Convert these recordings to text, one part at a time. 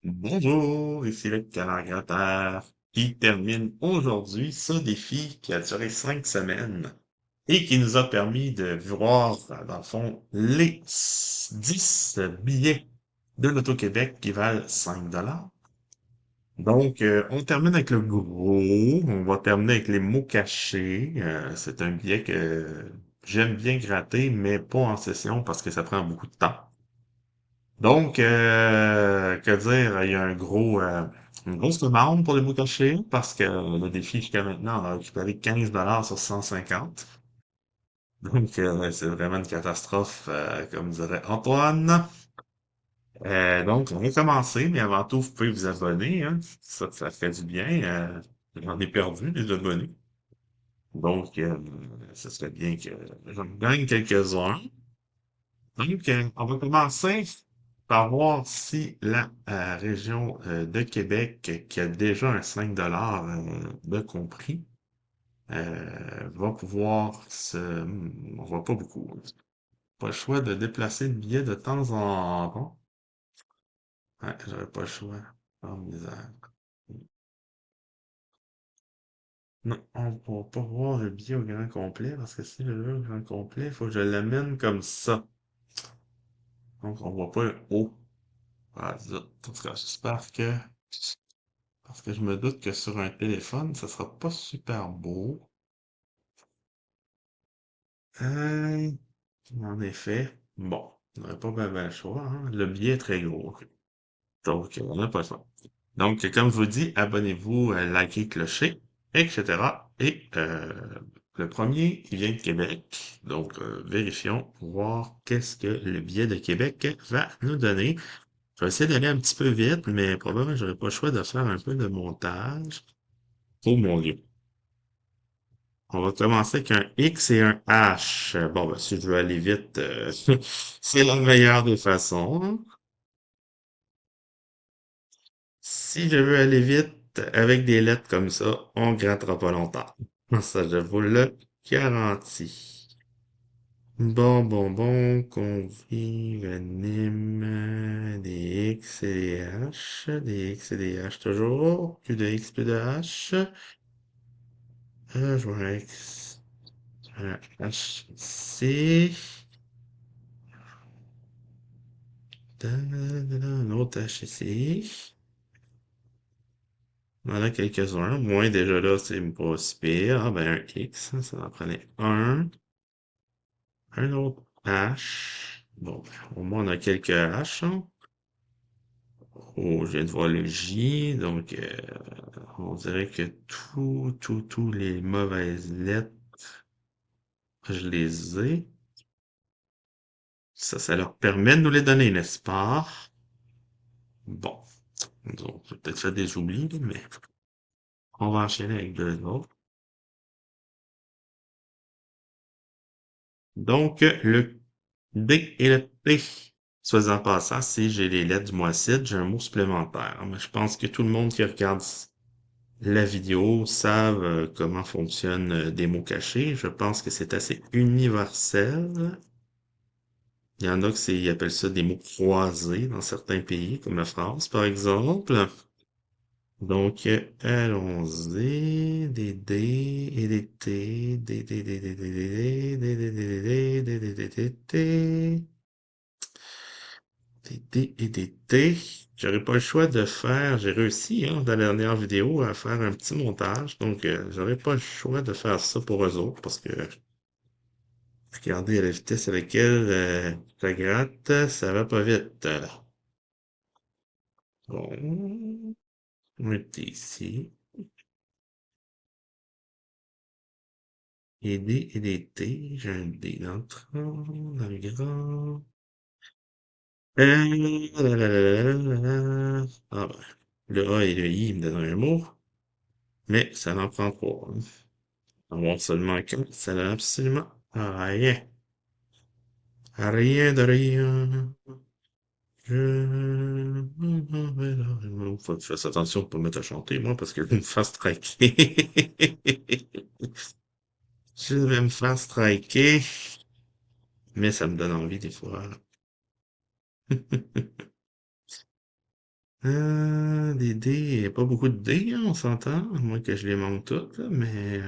Bonjour, ici le canard qui termine aujourd'hui ce défi qui a duré 5 semaines et qui nous a permis de voir, dans le fond, les 10 billets de l'Auto-Québec qui valent 5 dollars. Donc, on termine avec le gros, on va terminer avec les mots cachés. C'est un billet que j'aime bien gratter, mais pas en session parce que ça prend beaucoup de temps. Donc, que dire, il y a une grosse demande pour les mots cachés parce que le défi jusqu'à maintenant, on a récupéré 15 dollars sur 150. Donc, c'est vraiment une catastrophe, comme dirait Antoine. Donc, on va commencer, mais avant tout, vous pouvez vous abonner, hein. Ça fait du bien. J'en ai perdu des abonnés. Donc, ce serait bien que j'en gagne quelques-uns. Donc, on va commencer par voir si la région de Québec, qui a déjà un 5 de compris, va pouvoir on voit pas beaucoup. Pas le choix de déplacer le billet de temps en temps. Ouais, j'aurais pas le choix. Oh, misère. Non, on ne pourra pas voir le billet au grand complet, parce que si je le veux au grand complet, il faut que je l'amène comme ça. Donc, on voit pas le haut. Ah, zut. En tout cas, j'espère que parce que je me doute que sur un téléphone, ça sera pas super beau. Euh, En effet, bon, on n'aurait pas bien le choix, hein. Le billet est très gros. Donc, on n'a pas le choix. Donc, comme je vous dis, abonnez-vous, likez, clocher, etc. Et le premier, il vient de Québec. Donc, vérifions pour voir qu'est-ce que le billet de Québec va nous donner. Je vais essayer d'aller un petit peu vite, mais probablement, j'aurai pas le choix de faire un peu de montage. Oh mon Dieu. On va commencer avec un X et un H. Bon, ben, si je veux aller vite, c'est la meilleure des façons. Si je veux aller vite avec des lettres comme ça, on grattera pas longtemps. Ça, je vous le garantis. Bon, convive, anime, des X et des H, des X et des H toujours, plus de X, plus de H. Je vois un X, un H ici. Un autre H ici. Voilà quelques-uns. Moins déjà là, c'est pas si pire. Ah ben un X, ça en prenait un. Un autre H. Bon, ben, au moins on a quelques H, hein. Oh, je viens de voir le J, donc on dirait que tous les mauvaises lettres, je les ai. Ça leur permet de nous les donner, n'est-ce pas? Bon, donc, j'ai peut-être fait des oublis, mais on va enchaîner avec deux autres. Donc, le B et le P. Soit en passant, si j'ai les lettres du mois 7, j'ai un mot supplémentaire. Mais je pense que tout le monde qui regarde la vidéo savent comment fonctionnent des mots cachés. Je pense que c'est assez universel. Il y en a ils appellent ça des mots croisés dans certains pays, comme la France, par exemple. Donc, allons-y. Des D et des T. Des D, des D, des D, des D, des D, des D, des D, des D. Des D et des T. J'aurais pas le choix de faire, j'ai réussi hein, dans la dernière vidéo à faire un petit montage, donc j'aurais pas le choix de faire ça pour eux autres parce que regardez la vitesse à laquelle ça gratte, ça va pas vite. Bon, on est ici. Et D et des T, j'ai un D dans le tronc, dans le grand. Ah ben, le A et le I me donnent un mot, mais ça n'en prend pas, hein. Avoir seulement quatre, ça n'a absolument rien. Rien de rien. Je... Faut que je fasse attention pour me mettre à chanter, moi, parce que je vais me faire striker. Je vais me faire striker. Mais ça me donne envie des fois. Des dés, pas beaucoup de dés, hein, on s'entend, à moins que je les manque toutes, là, mais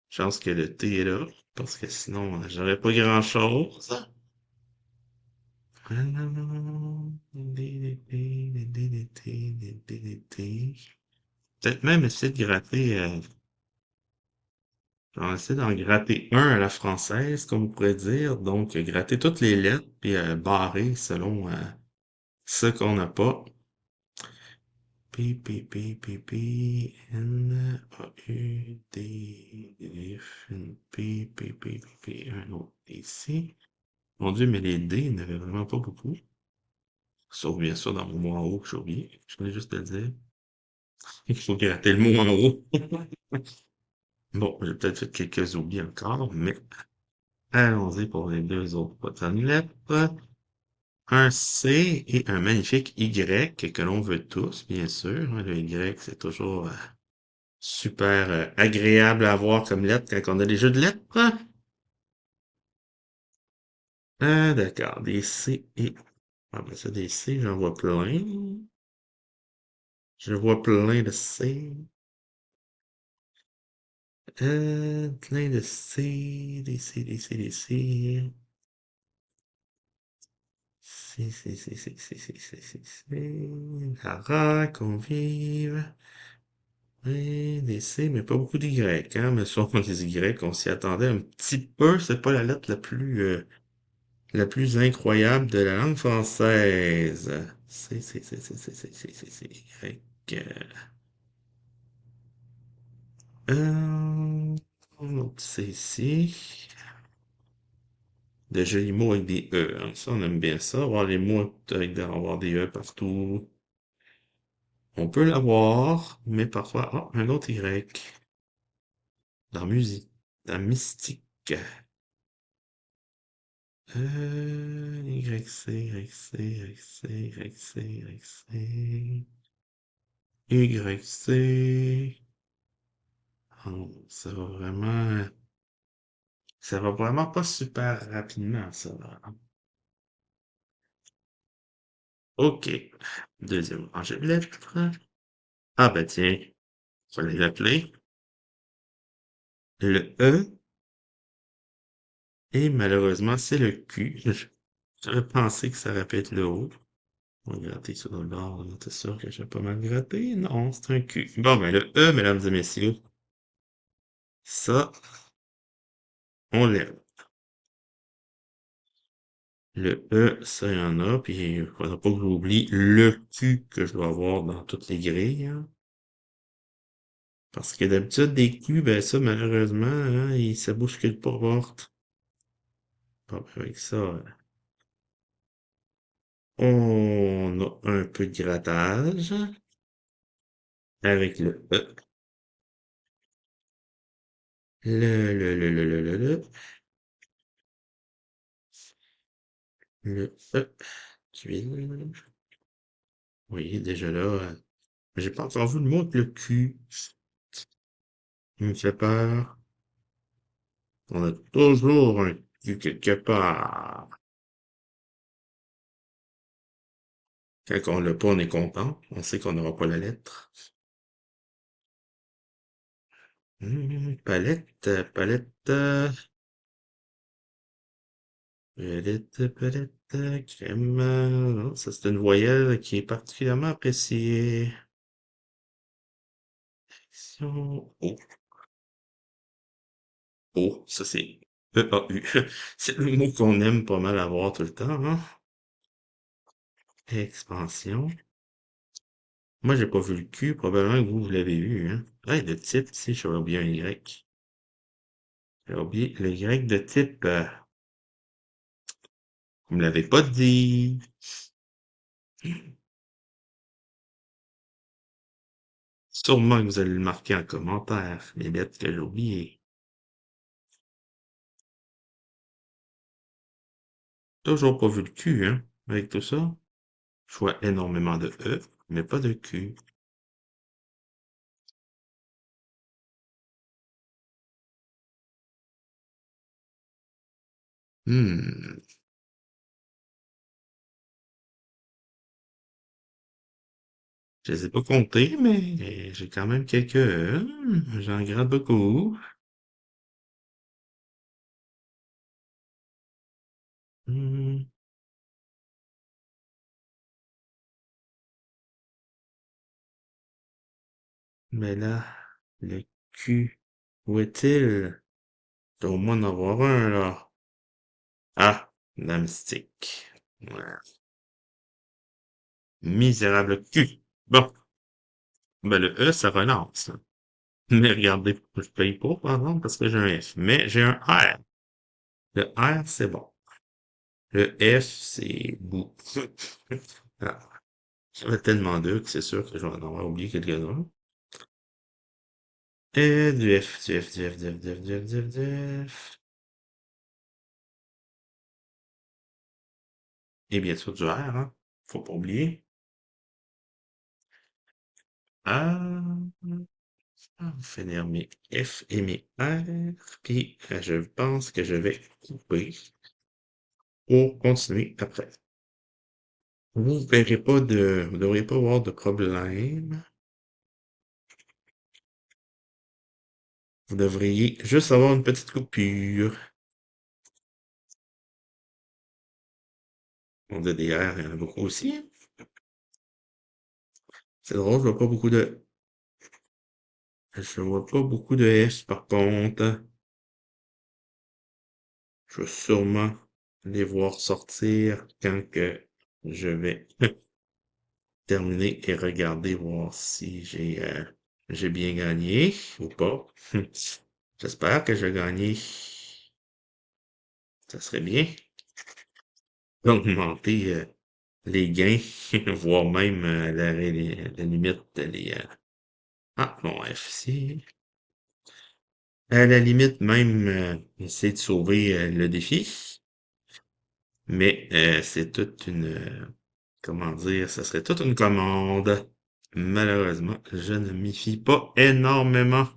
chance que le thé est là, parce que sinon, j'aurais pas grand-chose. Peut-être même essayer de gratter, je vais essayer d'en gratter un à la française, comme on pourrait dire. Donc, gratter toutes les lettres, puis barrer selon ce qu'on n'a pas. P, P, P, P, P, N, A, U, D, F, N, P, P, P, P, P, un autre ici. Mon Dieu, mais les D, il n'y en avait vraiment pas beaucoup. Sauf bien sûr dans mon mot en haut que j'ai oublié. Je voulais juste te le dire. Il faut gratter le mot en haut. Bon, j'ai peut-être fait quelques oublis encore, mais allons-y pour les deux autres prochaines lettres. Un C et un magnifique Y que l'on veut tous, bien sûr. Le Y, c'est toujours super agréable à voir comme lettre quand on a des jeux de lettres. Ah, d'accord, des C et... Ah ben ça, des C, j'en vois plein. Je vois plein de C. Plein de C, des C, des C, des C. C, C, C, C, C, C, C, C, C. Lara, convive. Oui, des C, mais pas beaucoup d'Y, hein, mais sauf des Y, on s'y attendait un petit peu. C'est pas la lettre la plus incroyable de la langue française. C'est, Y. Donc, c'est ici. De jolis mots avec des E, hein. Ça, on aime bien ça. Avoir les mots avec avoir des E partout. On peut l'avoir, mais parfois, un autre Y. Dans musique. Dans mystique. YC, YC, YC, YC, YC. YC. Oh, ça va vraiment pas super rapidement, ça va. OK. Deuxième rangée de lettres. Ah, ben tiens, fallait l'appeler. Le E, et malheureusement, c'est le Q. J'aurais pensé que ça aurait pu être le O. On va gratter sur le bord, là. T'es sûr que j'ai pas mal gratté? Non, c'est un Q. Bon, ben le E, mesdames et messieurs, ça, on l'aime. Le E, ça, il y en a, puis il faudra pas que j'oublie le Q que je dois avoir dans toutes les grilles, hein. Parce que d'habitude, des Q, ben ça, malheureusement, hein, ça bouscule pas porte. Bon, ben, avec ça, on a un peu de grattage avec le E. Le E. Tuile. Oui, déjà là, j'ai pas encore vu le mot avec le Q. Il me fait peur. On a toujours un Q quelque part. Quand on l'a pas, on est content. On sait qu'on n'aura pas la lettre. Palette, palette, palette, palette, crème. Non, ça, c'est une voyelle qui est particulièrement appréciée. Action. Oh, oh, ça c'est E-A-U. C'est le mot qu'on aime pas mal avoir tout le temps, hein? Expansion. Moi, j'ai pas vu le Q, probablement que vous l'avez vu, hein? Ouais, le type, si, j'avais oublié un Y. J'ai oublié le Y de type. Vous me l'avez pas dit. Sûrement que vous allez le marquer en commentaire, les lettres que j'ai oubliées. Toujours pas vu le Q, hein, avec tout ça. Je vois énormément de E, mais pas de Q. Hmm. Je les ai pas comptés, mais j'ai quand même quelques-uns. J'en gratte beaucoup. Hmm, mais là, le cul, où est-il? Il doit au moins en avoir un, là. Ah, la mystique. Ouais. Misérable cul. Bon, ben le E, ça relance. Mais regardez, je paye pas, par exemple, parce que j'ai un F. Mais j'ai un R. Le R, c'est bon. Le F, c'est bout. Ah, j'en ai tellement deux que c'est sûr que je vais en avoir oublié quelques-uns. Et du F, du F, du F, du F, du F, du F, du F, du F. Et bien sûr du R, hein. Faut pas oublier. Ah, finir mes F et mes R. Puis, je pense que je vais couper pour continuer après. Vous verrez pas vous devriez pas avoir de problème. Vous devriez juste avoir une petite coupure. On a des R, il y en a beaucoup aussi. C'est drôle, je vois pas beaucoup de F par contre. Je vais sûrement les voir sortir quand que je vais terminer et regarder voir si j'ai bien gagné ou pas. J'espère que j'ai gagné. Ça serait bien d'augmenter les gains, voire même la limite ah, bon, FC. À la limite, même essayer de sauver le défi. Mais c'est toute comment dire, ça serait toute une commande. Malheureusement, je ne m'y fie pas énormément.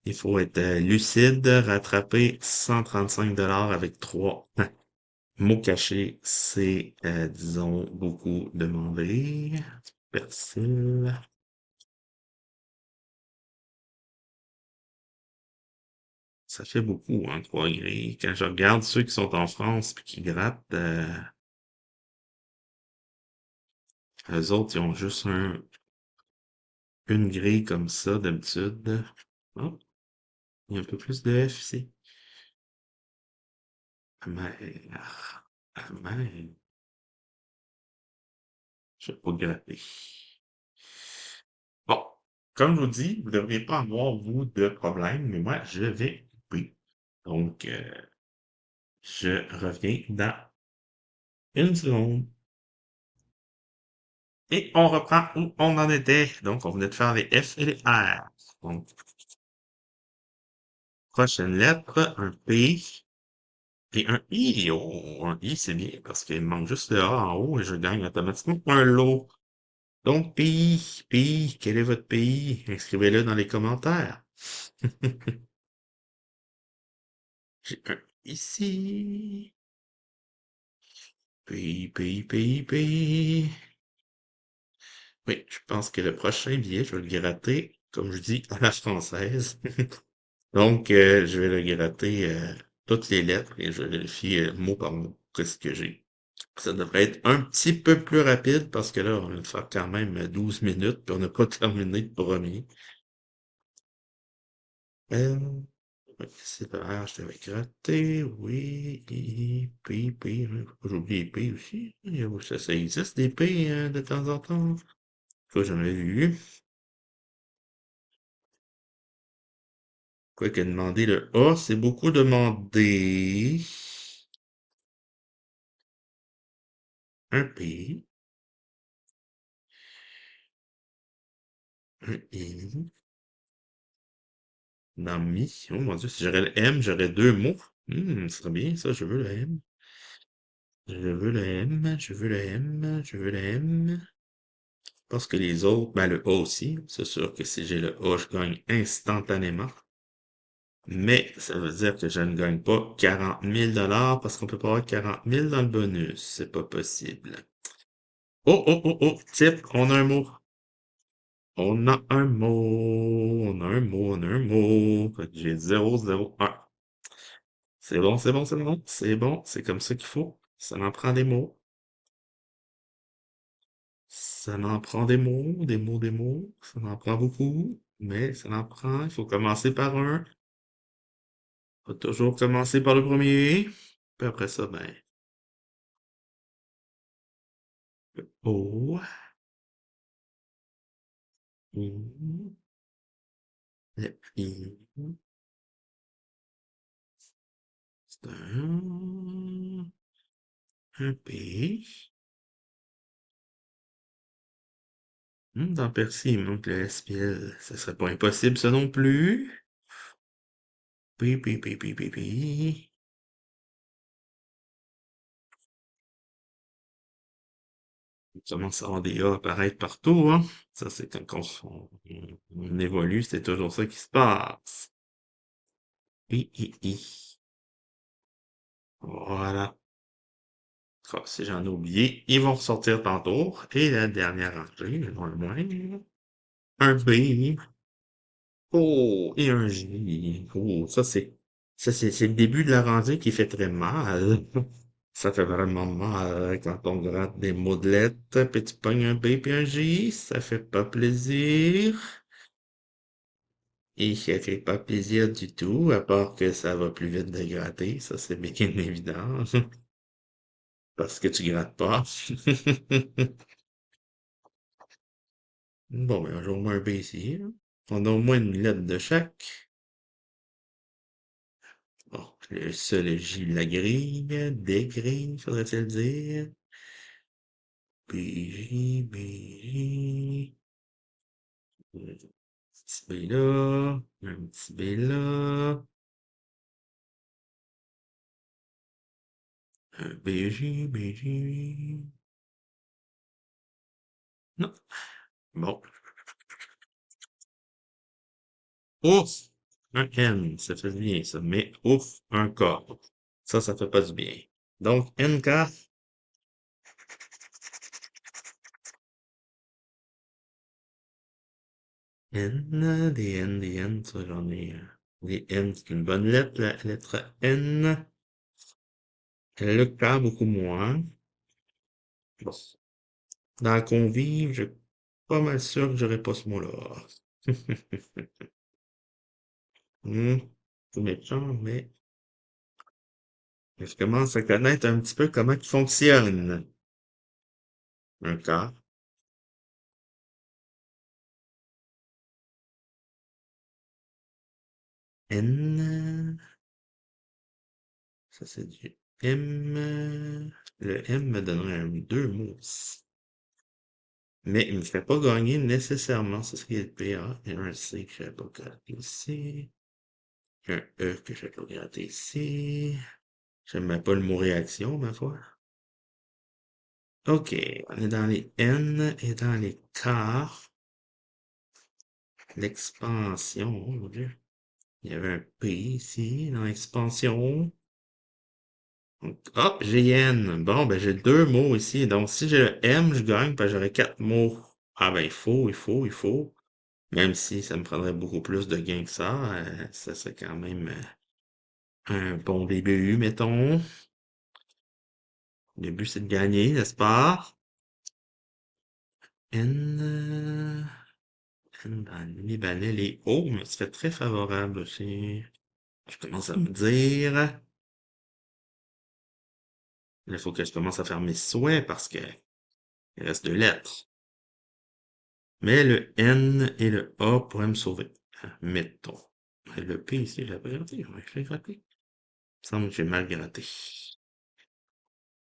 Il faut être lucide, rattraper 135 avec 3 mots cachés, c'est, disons, beaucoup demandé. Persil. Ça fait beaucoup, hein, 3 grilles. Quand je regarde ceux qui sont en France puis qui grattent, eux autres, ils ont juste une grille comme ça d'habitude. Oh, il y a un peu plus de F ici. Amer. Amer. Je vais pas gratter. Bon, comme je vous dis, vous ne devriez pas avoir, vous, de problème, mais moi, je vais couper. Donc, je reviens dans une seconde. Et on reprend où on en était. Donc, on venait de faire les F et les R. Donc, prochaine lettre, un P et un I. Oh, un I, c'est bien parce qu'il me manque juste le A en haut et je gagne automatiquement un lot. Donc, pays, quel est votre pays? Inscrivez-le dans les commentaires. J'ai un ici. Pays. Oui, je pense que le prochain billet, je vais le gratter, comme je dis, à la française. Donc, je vais le gratter toutes les lettres et je vais vérifier mot par mot qu'est-ce que j'ai. Ça devrait être un petit peu plus rapide parce que là, on vient de faire quand même 12 minutes puis on n'a pas terminé le premier. Euh, ouais, c'est pas je devais gratter, oui, P, j'ai oublié P aussi. Ça existe des P de temps en temps. Ça, j'en ai vu. Quoi que demander le A, c'est beaucoup demandé. Un P, un I. Dans mi, oh mon Dieu, si j'aurais le M, j'aurais deux mots. Ce serait bien ça, je veux le M. Je veux le M, je veux le M, je veux le M. Parce que les autres, ben le A aussi, c'est sûr que si j'ai le A, je gagne instantanément. Mais ça veut dire que je ne gagne pas 40 000 parce qu'on peut pas avoir 40 000 dans le bonus. C'est pas possible. Oh, oh, oh, oh, type, on a un mot. On a un mot, on a un mot, on a un mot. Fait que j'ai 0, 0, 1. C'est bon, c'est bon, c'est bon, c'est bon, c'est comme ça qu'il faut. Ça en prend des mots. Ça en prend des mots, des mots, des mots. Ça en prend beaucoup, mais ça en prend. Il faut commencer par un. Faut toujours commencer par le premier. Puis après ça, ben, le O, I, le I, c'est un P. Dans Percy, il manque le S puis L. Ça serait pas impossible, ça non plus. Pi, pi, pi, pi, pi, pi. Il commence à avoir des A apparaître partout, hein. Ça, c'est quand on évolue, c'est toujours ça qui se passe. I, I, I. Voilà. Ah, si j'en ai oublié, ils vont ressortir tantôt. Et la dernière rangée, non le moins, un B. Oh, et un J. Oh, c'est le début de la rangée qui fait très mal. Ça fait vraiment mal quand on gratte des modelettes, puis tu pognes un B puis un J, ça fait pas plaisir. Et ça fait pas plaisir du tout, à part que ça va plus vite de gratter, ça c'est bien évident. Parce que tu grattes pas. Bon, ben, j'ai au moins un B ici, hein. On a au moins une lettre de chaque. Bon, le seul le J la grille, des grilles, faudrait-il dire. BJ, BJ. Un petit B là, un petit B là, un BJ, BJ. Non. Bon. Ouf! Un N, ça fait du bien, ça. Mais ouf, un K. Ça fait pas du bien. Donc, NK, N, des N, des N, ça j'en ai. Des N, c'est une bonne lettre, la lettre N. Le K, beaucoup moins. Bon. Dans le convive, je suis pas mal sûr que j'aurais pas ce mot-là. C'est méchant, mais je commence à connaître un petit peu comment il fonctionne. Un K, N, ça c'est du M. Le M me donnerait deux mots aussi. Mais il me fait pas gagner nécessairement, c'est ce qui est le pire. Il y a un C que je vais pas gratter ici. Il y a un E que je vais pas gratter ici. J'aime même pas le mot réaction, ma foi. Ok, on est dans les N et dans les K. L'expansion, oh mon Dieu. Il y avait un P ici, dans l'expansion. Hop, j'ai N. Bon, ben j'ai deux mots ici. Donc, si j'ai le M, je gagne, parce que j'aurai quatre mots. Ah ben, il faut. Même si ça me prendrait beaucoup plus de gains que ça serait quand même un bon début, mettons. Le but, c'est de gagner, n'est-ce pas? N, N dans le Libanais, les O me serait très favorable aussi. Je commence à me dire, il faut que je commence à faire mes souhaits parce que il reste deux lettres. Mais le N et le A pourraient me sauver. Mettons. Et le P ici, j'ai pas gratté. Ouais, je l'ai gratté. Il me semble que j'ai mal gratté.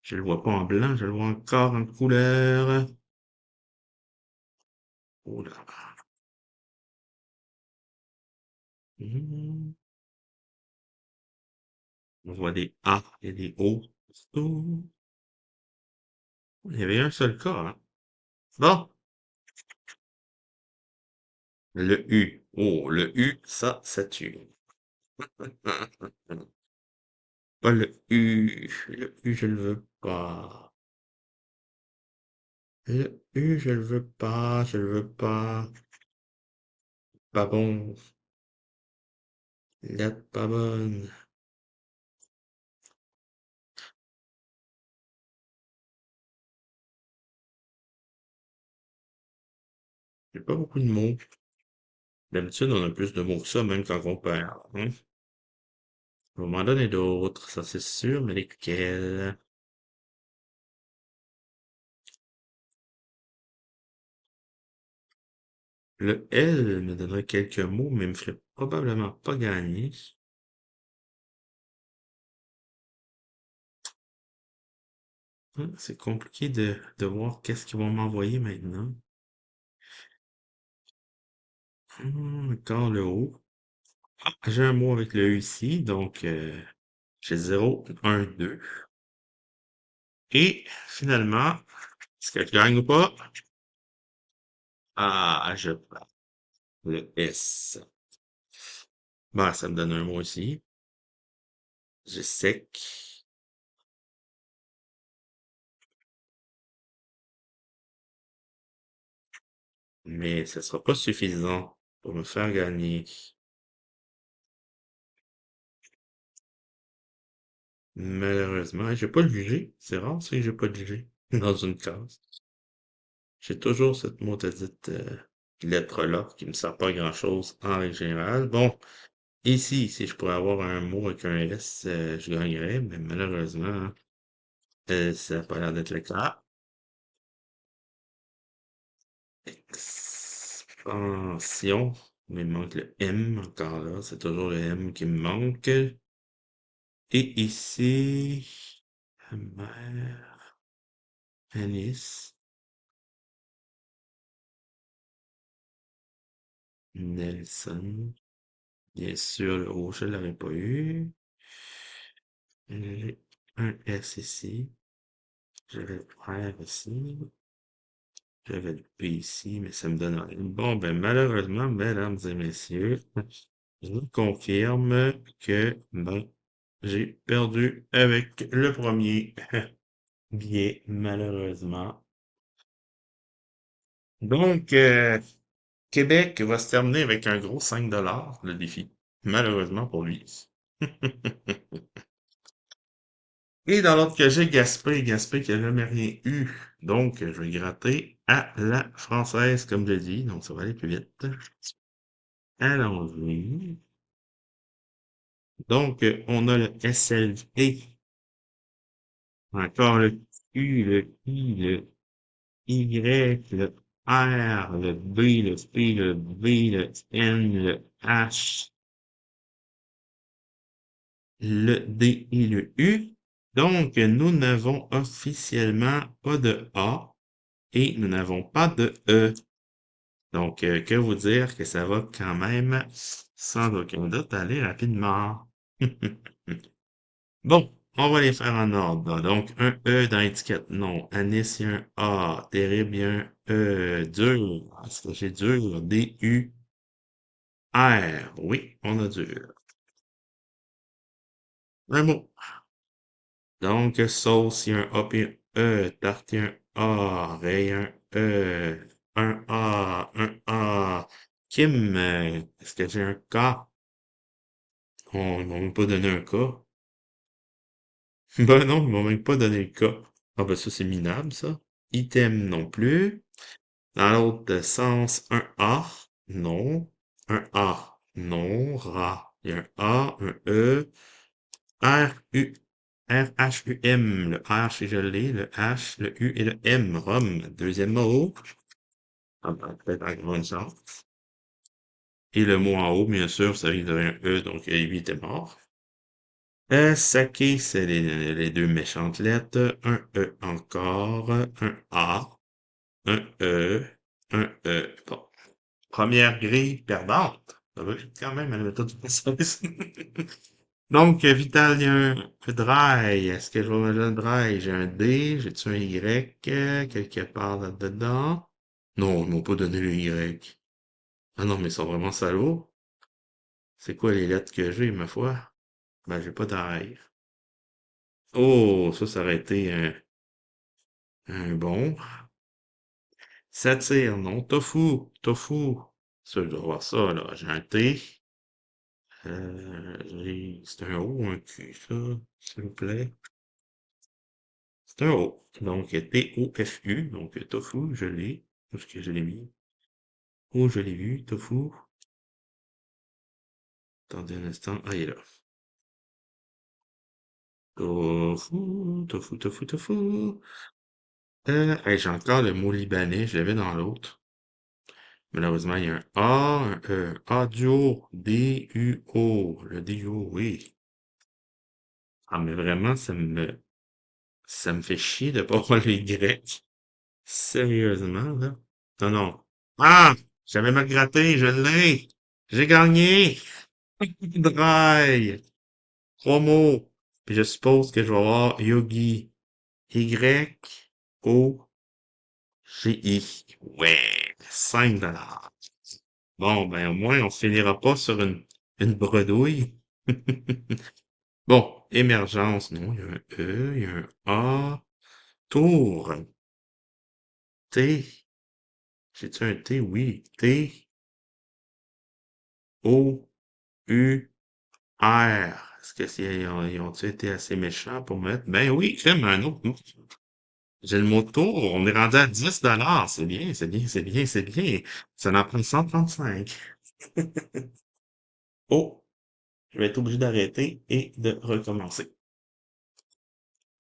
Je le vois pas en blanc, je le vois encore en couleur. Oh là. Hmm. On voit des A et des O. Oh. Il y avait un seul cas, hein. Bon, le U. Oh, le U, ça tue. Pas le U. Le U, je le veux pas. Le U, je le veux pas, je le veux pas. Pas bon. Lettre pas bonne. J'ai pas beaucoup de mots. D'habitude, on a plus de mots que ça, même quand on perd, hein. Je vais m'en donner d'autres, ça c'est sûr, mais lesquels? Le L me donnerait quelques mots, mais me ferait probablement pas gagner. C'est compliqué de voir qu'est-ce qu'ils vont m'envoyer maintenant. Encore le O. Ah, j'ai un mot avec le E ici, donc j'ai 0, 1, 2. Et finalement, est-ce que je gagne ou pas? Ah, je prends le S. Bah, ça me donne un mot ici. J'ai sec, mais ça sera pas suffisant pour me faire gagner. Malheureusement, j'ai pas de G. C'est rare, ça, que j'ai pas de G dans une case. J'ai toujours cette maudite lettre-là qui me sert pas à grand-chose en règle générale. Bon, ici, si je pourrais avoir un mot avec un S, je gagnerais, mais malheureusement, hein, ça n'a pas l'air d'être le cas. Expansion. Mais il me manque le M encore là. C'est toujours le M qui me manque. Et ici, mère, Alice, Nelson. Bien sûr, le O, je ne l'aurais pas eu. J'ai un S ici. J'avais le R ici. J'avais le P ici, mais ça me donne rien. Bon, ben, malheureusement, mesdames et messieurs, je vous confirme que, ben, j'ai perdu avec le premier billet, malheureusement. Donc, Québec va se terminer avec un gros 5 $, le défi. Malheureusement pour lui. Et dans l'autre que j'ai, Gaspé qui n'a jamais rien eu. Donc, je vais gratter à la française, comme je dis. Donc, ça va aller plus vite. Allons-y. Donc, on a le SLV. Encore le Q, le I, le Y, le R, le B, le P, le V, le N, le H, le D et le U. Donc, nous n'avons officiellement pas de A et nous n'avons pas de E. Donc, que vous dire que ça va quand même, sans aucun doute, aller rapidement. Bon, on va les faire en ordre. Donc, un E dans l'étiquette, non. Anis, il y a un A. Terrible, il y a un E. Dur, est-ce que j'ai dur? D-U-R. Oui, on a dur. Un mot. Donc, sauce, il y a un A puis un E. Tarte, il y a un A. Ray, un E. Un A, un A. Kim, est-ce que j'ai un K? Oh, ils m'ont même pas donné un K. Ben non, ils m'ont même pas donné le K. Ah ben ça, c'est minable, ça. Item non plus. Dans l'autre sens, un A, non. Un A, non. Ra, il y a un A, un E. R, U, R, H, U, M. Le R, c'est je l'ai. Le H, le U et le M. Rhum. Deuxième mot. Ah ben, peut-être en grande chance. Et le mot en haut, bien sûr, ça vient d'un E, donc lui était mort. Saké, c'est les deux méchantes lettres. Un E encore. Un A. Un E. Un E. Bon. Première grille perdante. Ça va quand même à la méthode du processus. Donc, Vitalien, Dry. Est-ce que je vais mettre le Dry? J'ai un D, j'ai-tu un Y quelque part là-dedans? Non, ils m'ont pas donné le Y. Ah non, mais ils sont vraiment salauds. C'est quoi les lettres que j'ai, ma foi? Ben, j'ai pas d'ail. Oh, ça aurait été un bon. Satire, non. Tofu, tofu. Ça, je dois voir ça, là. J'ai un T. C'est un O ou un Q, ça, s'il vous plaît. C'est un O. Donc, T-O-F-U. Donc, tofu, je l'ai. Où est-ce que je l'ai mis? Oh, je l'ai vu, tofu. Attendez un instant. Ah, il est là. Tofu, tofu, tofu, tofu. Hey, j'ai encore le mot libanais, je l'avais dans l'autre. Malheureusement, il y a un A, un E. Audio, D-U-O. Le D-U-O, oui. Ah, mais vraiment, ça me fait chier de pas avoir les Grecs. Sérieusement, là. Non, non. Ah! J'avais mal gratté, je l'ai! J'ai gagné! Draille! Trois mots. Puis je suppose que je vais avoir Yogi. Y-O-G-I. Ouais! 5 $. Bon, ben au moins, on finira pas sur une bredouille. Bon, émergence, non, il y a un E, il y a un A. Tour. T. J'ai-tu un T? Oui. T. O. U. R. Est-ce que ils ont-ils été assez méchants pour mettre? Ben oui, crème, un autre mot. J'ai le mot tour. On est rendu à 10 $. C'est bien, c'est bien, c'est bien, c'est bien. Ça en prend 135. Oh, je vais être obligé d'arrêter et de recommencer.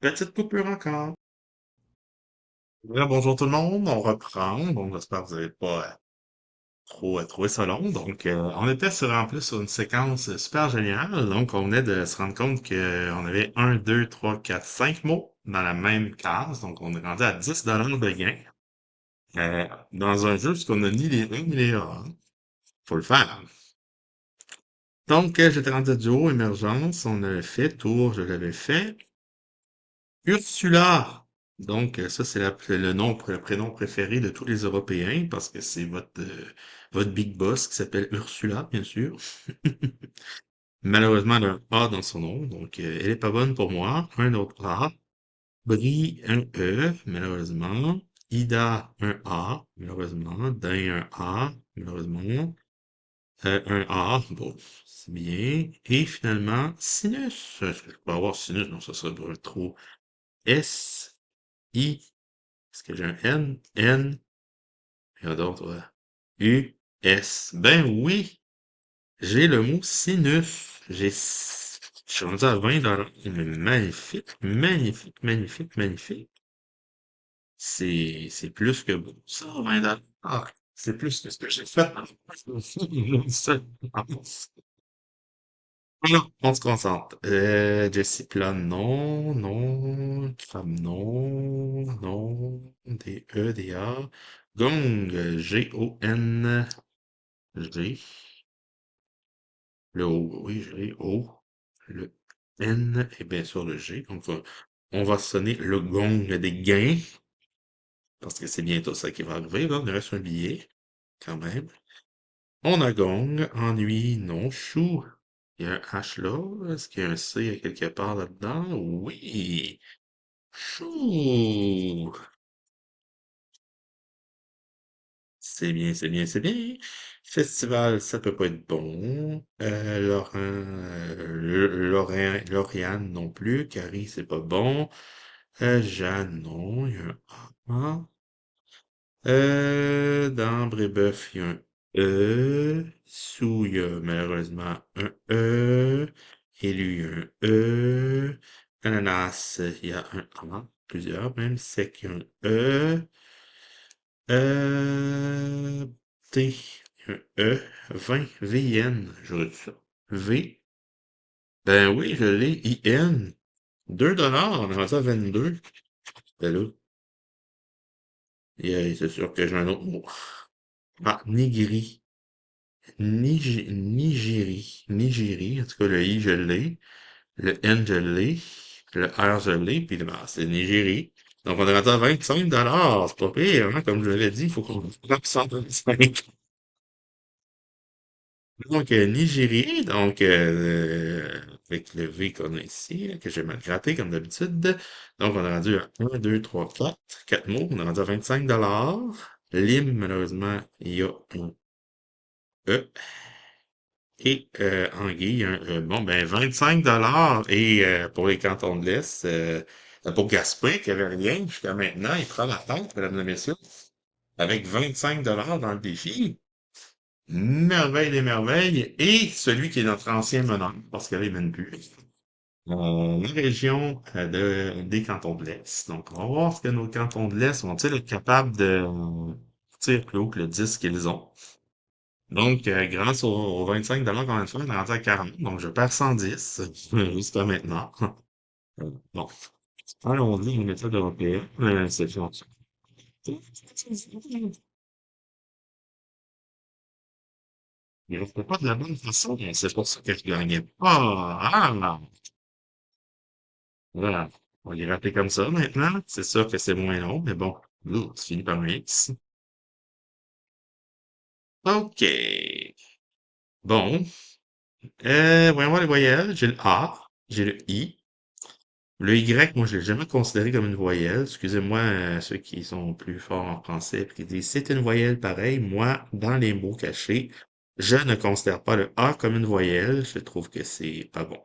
Petite coupure encore. Voilà, bonjour tout le monde, on reprend. Bon, j'espère que vous n'avez pas trop trouvé ça long. Donc, on était en plus sur une séquence super géniale. Donc, on venait de se rendre compte qu'on avait un, 2, 3, 4, 5 mots dans la même case. Donc, on est rendu à 10 $ de gain. Dans un jeu, parce qu'on a ni les 1 ni les A. Faut le faire. Donc, j'étais rendu à duo, émergence, on avait fait, tour, je l'avais fait. Ursula! Donc, ça, c'est le nom, le prénom préféré de tous les Européens, parce que c'est votre big boss qui s'appelle Ursula, bien sûr. Malheureusement, elle a un A dans son nom, donc elle est pas bonne pour moi. Un autre A. Brie, un E, malheureusement. Ida, un A, malheureusement. Dain, un A, malheureusement. Un A, bon, c'est bien. Et finalement, sinus. Est-ce que je peux avoir sinus? Non, ça serait trop. S, I, est-ce que j'ai un N? N, il y a d'autres, U, S. Ben oui, j'ai le mot sinus. Je suis rendu à 20 $. Mais magnifique, magnifique, magnifique, magnifique. C'est plus que bon. Ça, 20 $. Ah, c'est plus que ce que j'ai fait. Non, on se concentre. Jessie Plan, non, non. Femme, non, non. D-E, D-A. Gong, G-O-N. G. Le O, oui, G, O. Le N et bien sûr le G. Donc, on va sonner le gong des gains. Parce que c'est bientôt ça qui va arriver. Là, il reste un billet, quand même. On a gong, ennui, non, chou. Il y a un H là. Est-ce qu'il y a un C à quelque part là-dedans? Oui. Chou. C'est bien, c'est bien, c'est bien. Festival, ça peut pas être bon. Lauriane non plus. Carrie, c'est pas bon. Jeanne, non. Il y a un A. Dans Brébeuf, il y a un E. Sous, il y a malheureusement un E. Élu, il y a un E. Ananas, il y a un A. Plusieurs, même. Sec, il y a un E. T, il y a un E. 20, VN, j'aurais dit ça. V. Ben oui, je l'ai. IN. 2 $, on est rendu à 22. Ben là, c'est sûr que j'ai un autre mot. Ah, nigiri. Nigérie. En tout cas, le I, je l'ai. Le N, je l'ai. Le R, je l'ai. Puis, ben, c'est Nigérie. Donc, on est rendu à 25 $. C'est pas pire, hein? Comme je l'avais dit, il faut qu'on frappe 125. Donc, Nigérie. Donc, avec le V qu'on a ici, là, que j'ai mal gratté, comme d'habitude. Donc, on est rendu à 1, 2, 3, 4. 4 mots. On est rendu à 25 $. Lime, malheureusement, il y a un E. Et anguille, bon, ben 25 $ et pour les cantons de l'Est, pour Gaspé, qui avait rien jusqu'à maintenant, il prend la tête, mesdames et messieurs, avec 25 $ dans le défi. Merveille des merveilles. Et celui qui est notre ancien meneur, parce qu'il ne mène plus, la région des cantons de l'Est. Donc, on va voir ce que nos cantons de l'Est vont-ils être capables de tirer plus haut que le 10 qu'ils ont. Donc, grâce aux 25 $ qu'on vient de faire, on est rendu à 40. Donc, je perds 110 jusqu'à maintenant. Bon, allons-y, une méthode européenne. C'est gentil. Il ne restait pas de la bonne façon, mais c'est pour ça que je gagnais pas. Voilà. On va les rater comme ça maintenant. C'est sûr que c'est moins long, mais bon, c'est fini par un X. OK. Bon. Voyons voir les voyelles. J'ai le A, j'ai le I. Le Y, moi, je l'ai jamais considéré comme une voyelle. Excusez-moi, ceux qui sont plus forts en français, puis qui disent c'est une voyelle pareil. Moi, dans les mots cachés, je ne considère pas le A comme une voyelle. Je trouve que c'est pas bon.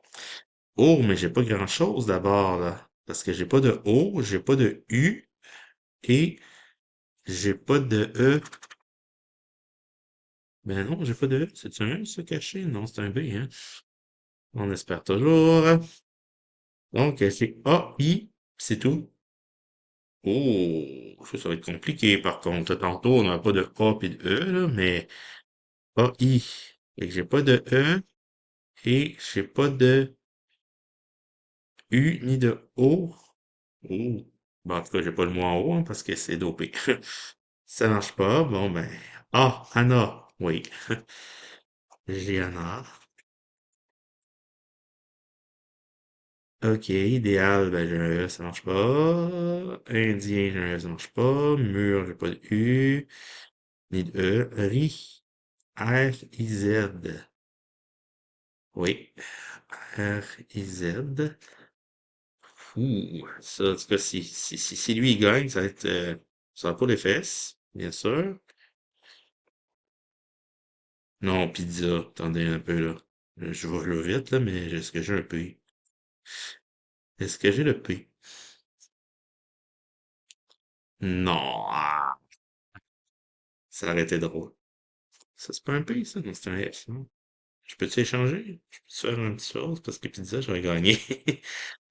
O, mais j'ai pas grand-chose d'abord, là. Parce que j'ai pas de O, j'ai pas de U et j'ai pas de E. Ben non, j'ai pas de E. C'est un E, ça, caché? Non, c'est un B, hein. On espère toujours. Donc, c'est A, I, c'est tout. Oh, ça va être compliqué par contre. Tantôt, on n'a pas de A et de E, là, mais A-I. Et que j'ai pas de E et j'ai pas de U ni de O. Oh. Bon, en tout cas, j'ai pas le mot en haut, hein, parce que c'est dopé. Ça marche pas. Bon, ben. Ah, Anna. Oui. J'ai Anna. Ok, idéal, ben j'ai un E, ça marche pas. Indien, j'ai un E, ça marche pas. Mur, j'ai pas de U, ni de E. Ri, R-I-Z. Oui, R-I-Z. Ouh, ça, en tout cas, si lui il gagne, ça va être, ça va pas les fesses, bien sûr. Non, pizza, attendez un peu, là. Je vais le vite, là, mais est-ce que j'ai un P? Est-ce que j'ai le P? Non, ça aurait été drôle. Ça, c'est pas un P, ça? Non, c'est un F, non? Je peux-tu échanger? Je peux-tu faire un petit chose? Parce que pizza, j'aurais gagné.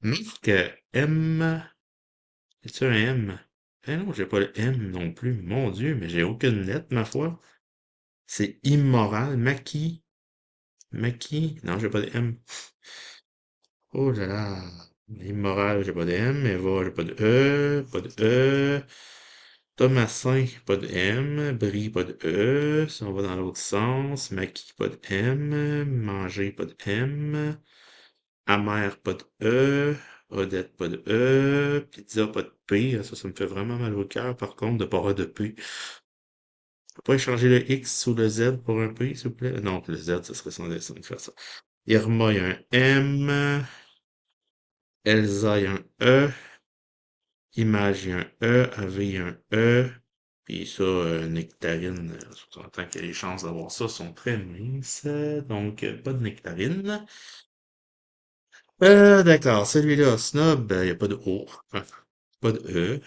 Marc, M. Est-ce un M? Eh non, j'ai pas le M non plus. Mon Dieu, mais j'ai aucune lettre, ma foi. C'est immoral. Maquis. Maquis. Non, j'ai pas de M. Oh là là. Immoral, j'ai pas de M. Eva, j'ai pas de E. Pas de E. Thomasin, pas de M. Brie, pas de E. Si on va dans l'autre sens. Maquis, pas de M. Manger, pas de M. Amer, pas de E. Odette, pas de E. Pizza, pas de P. Ça me fait vraiment mal au cœur, par contre, de pas avoir de P. On peut pas échanger le X ou le Z pour un P, s'il vous plaît? Non, le Z, ça serait sans dessin de faire ça. Irma, il y a un M. Elsa, il y a un E. Image, il y a un E. AV, il y a un E. Puis ça, nectarine, on entend que les chances d'avoir ça sont très minces. Donc, pas de nectarine. D'accord, celui-là, snob, il n'y a pas de O. Enfin, pas de E.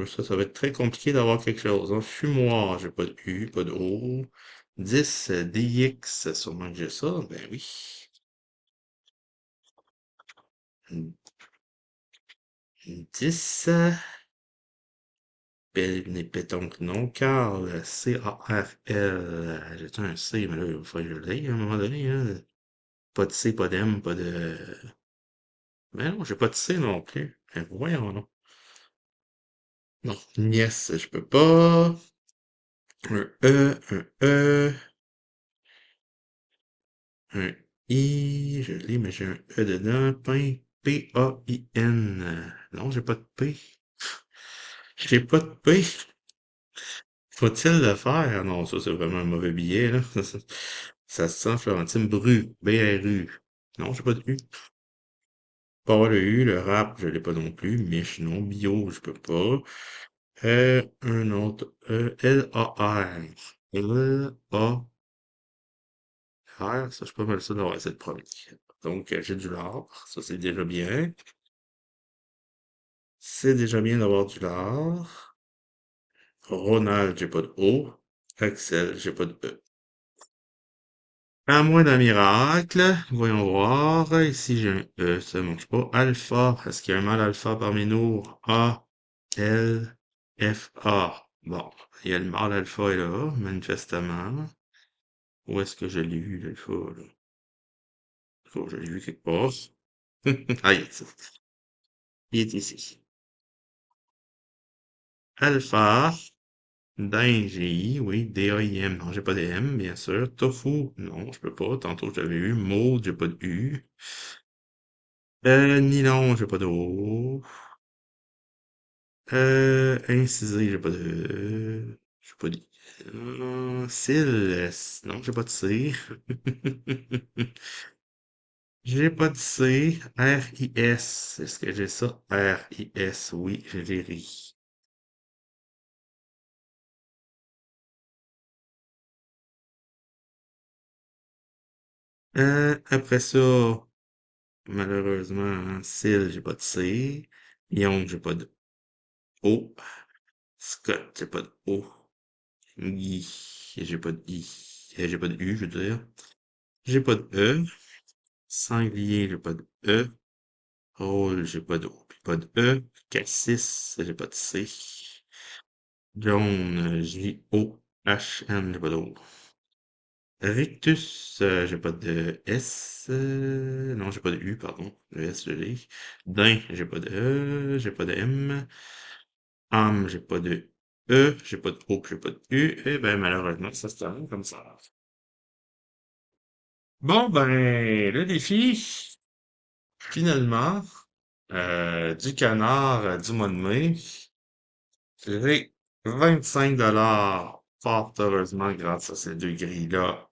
Ça va être très compliqué d'avoir quelque chose, hein. Fumoir, j'ai pas de U, pas de O. 10 DX, sûrement que j'ai ça. Ben oui. 10. Pétonque non. Carl, C-A-R-L. J'ai un C, mais là, il faut que je l'aie à un moment donné, hein. Pas de C, pas d'M, pas de. Mais non, j'ai pas de C non plus. Ben voyons, non. Non, Nièce, je peux pas. Un Un I, je l'ai, mais j'ai un E dedans. Pain, P-A-I-N. Non, j'ai pas de P. J'ai pas de P. Faut-il le faire? Non, ça, c'est vraiment un mauvais billet, là. Ça se sent Florentine Bru. B-R-U. Non, j'ai pas de U. Pas le U, le rap, je l'ai pas non plus. Mich, non. Bio, je peux pas. Un autre. L-A-R. L-A-R. Ça, je suis pas mal sûr d'avoir cette premier. Donc, j'ai du lard. Ça, c'est déjà bien. C'est déjà bien d'avoir du lard. Ronald, j'ai pas de O. Axel, j'ai pas de E. À moins d'un miracle, voyons voir. Ici, j'ai un E, ça marche pas. Alpha, est-ce qu'il y a un mâle alpha parmi nous? A, L, F, A. Bon, il y a le mâle alpha est là, manifestement. Où est-ce que je l'ai vu, l'alpha, là? Oh, je l'ai vu quelque part. Ah, il est ici. Alpha, Dingy, oui, D-A-I-M. Non, j'ai pas de M, bien sûr. Tofu, non, je peux pas. Tantôt, j'avais eu. Maud, j'ai pas de U. Nylon, j'ai pas de O. Incisé, j'ai pas de... J'ai pas de... Cils, non, j'ai pas de C. J'ai pas de C. R-I-S, est-ce que j'ai ça? R-I-S, oui, je l'ai ri. Après ça, malheureusement, hein, Cils, j'ai pas de C. Young, j'ai pas de O. Scott, j'ai pas de O. Guy, j'ai pas de I. J'ai pas de U, je veux dire. J'ai pas de E. Sanglier, j'ai pas de E. Rôle, j'ai pas de O, puis pas de E. Cassis, j'ai pas de C. John, J-O-H-N, j'ai pas de O. Rictus, j'ai pas de S. Non, j'ai pas de U, pardon. Le S, je l'ai. Dain, j'ai pas de E, j'ai pas de M. Am, j'ai pas de E, j'ai pas de O, puis j'ai pas de U. Et ben, malheureusement, ça se termine comme ça. Bon, ben, le défi, finalement, du canard du mois de mai. J'ai 25 $, fort heureusement, grâce à ces deux grilles-là,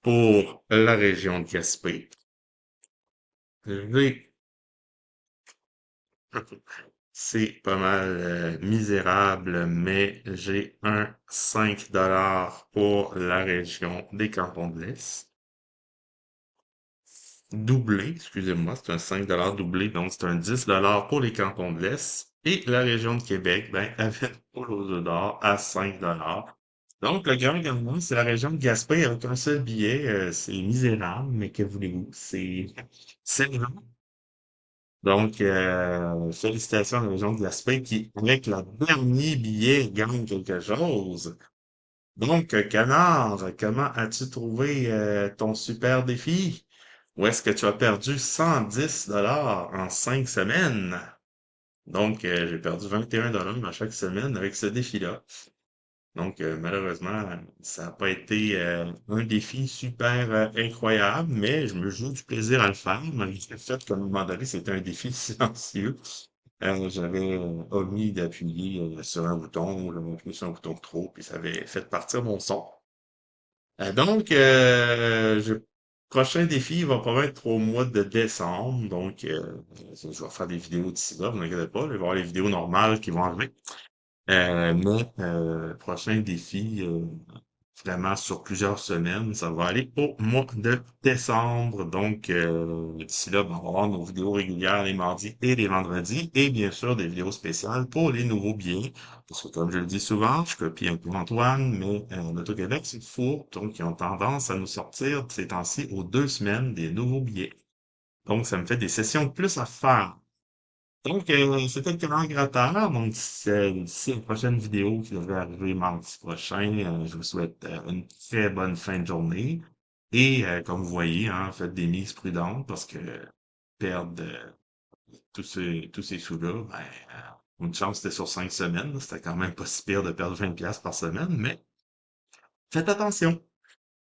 pour la région de Gaspé. J'ai, c'est pas mal misérable, mais j'ai un 5 $ pour la région des Cantons de l'Est. Doublé, excusez-moi, c'est un 5 $ doublé, donc c'est un 10 $ pour les cantons de l'Est. Et la région de Québec, ben, avait pour l'eau d'or à 5 $. Donc, le grand gagnant, c'est la région de Gaspé avec un seul billet. C'est misérable, mais que voulez-vous? C'est grand. Donc, félicitations à la région de Gaspé qui, avec le dernier billet, gagne quelque chose. Donc, Canard, comment as-tu trouvé ton super défi? Ou est-ce que tu as perdu 110 $ en 5 semaines? Donc, j'ai perdu 21 $ à chaque semaine avec ce défi-là. Donc, malheureusement, ça n'a pas été un défi super incroyable, mais je me joue du plaisir à le faire, malgré le fait qu'à un moment donné, c'était un défi silencieux. J'avais omis d'appuyer sur un bouton, ou j'avais appuyé sur un bouton de trop, puis ça avait fait partir mon son. Donc, prochain défi va pas être au mois de décembre. Donc, je vais faire des vidéos d'ici là, vous inquiétez pas. Il va y avoir les vidéos normales qui vont arriver. Mais prochain défi, vraiment sur plusieurs semaines, ça va aller au mois de décembre. Donc, d'ici là, ben, on va avoir nos vidéos régulières les mardis et les vendredis. Et bien sûr, des vidéos spéciales pour les nouveaux billets. Parce que comme je le dis souvent, je copie un peu Antoine, mais l'Auto-Québec, c'est fou. Donc, ils ont tendance à nous sortir ces temps-ci aux 2 semaines des nouveaux billets. Donc, ça me fait des sessions de plus à faire. Donc, c'était le grand gratteur. Donc, d'ici la prochaine vidéo qui devrait arriver mardi prochain, je vous souhaite une très bonne fin de journée. Et comme vous voyez, hein, faites des mises prudentes parce que perdre tous ces sous-là, ben, une chance c'était sur 5 semaines. C'était quand même pas si pire de perdre 20$ par semaine, mais faites attention.